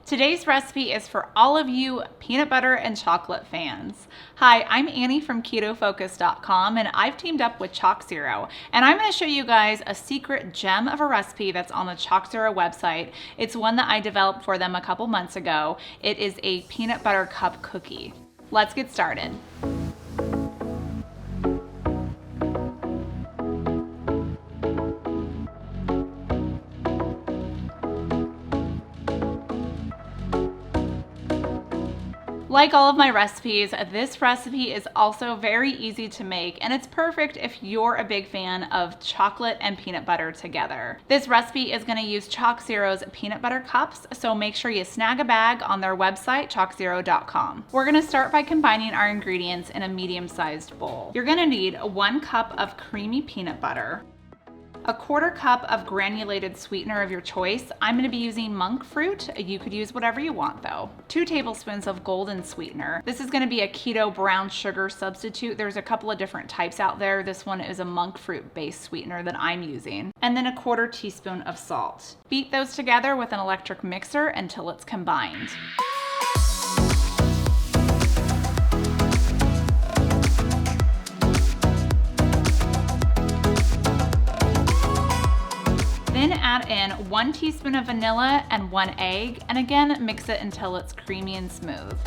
Today's recipe is for all of you peanut butter and chocolate fans. Hi, I'm Annie from KetoFocus.com and I've teamed up with ChocZero, and I'm going to show you guys a secret gem of a recipe that's on the ChocZero website. It's one that I developed for them a couple months ago. It is a peanut butter cup cookie. Let's get started. Like all of my recipes, this recipe is also very easy to make, and it's perfect if you're a big fan of chocolate and peanut butter together. This recipe is going to use ChocZero's peanut butter cups, so make sure you snag a bag on their website, ChocZero.com. We're going to start by combining our ingredients in a medium-sized bowl. You're going to need 1 cup of creamy peanut butter, a 1/4 cup of granulated sweetener of your choice. I'm going to be using monk fruit. You could use whatever you want though. 2 tablespoons of golden sweetener. This is going to be a keto brown sugar substitute. There's a couple of different types out there. This one is a monk fruit based sweetener that I'm using. And then a 1/4 teaspoon of salt. Beat those together with an electric mixer until it's combined. Then add in 1 teaspoon of vanilla and 1 egg, and again mix it until it's creamy and smooth.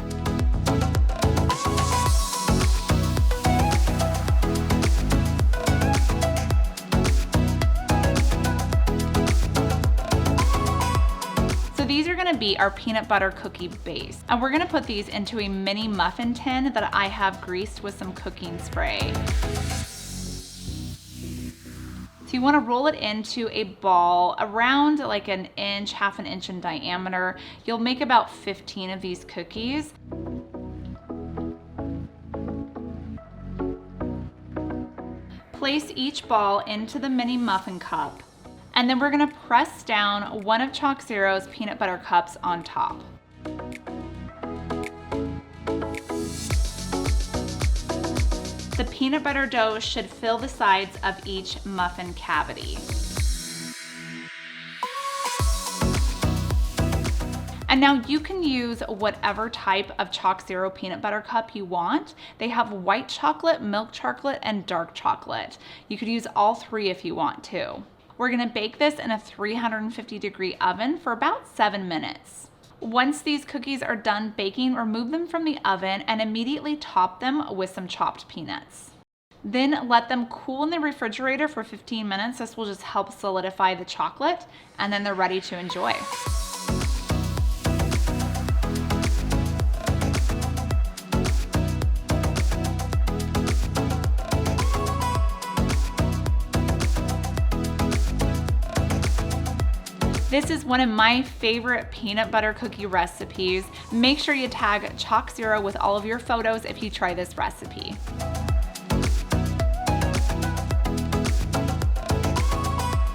So these are going to be our peanut butter cookie base, and we're going to put these into a mini muffin tin that I have greased with some cooking spray. So you want to roll it into a ball around like an inch, half an inch in diameter. You'll make about 15 of these cookies. Place each ball into the mini muffin cup, and then we're going to press down one of ChocZero's peanut butter cups on top. The peanut butter dough should fill the sides of each muffin cavity. And now you can use whatever type of ChocZero peanut butter cup you want. They have white chocolate, milk chocolate, and dark chocolate. You could use all 3 if you want to. We're gonna bake this in a 350-degree oven for about 7 minutes. Once these cookies are done baking, remove them from the oven and immediately top them with some chopped peanuts. Then let them cool in the refrigerator for 15 minutes. This will just help solidify the chocolate, and then they're ready to enjoy. This is one of my favorite peanut butter cookie recipes. Make sure you tag ChocZero with all of your photos if you try this recipe.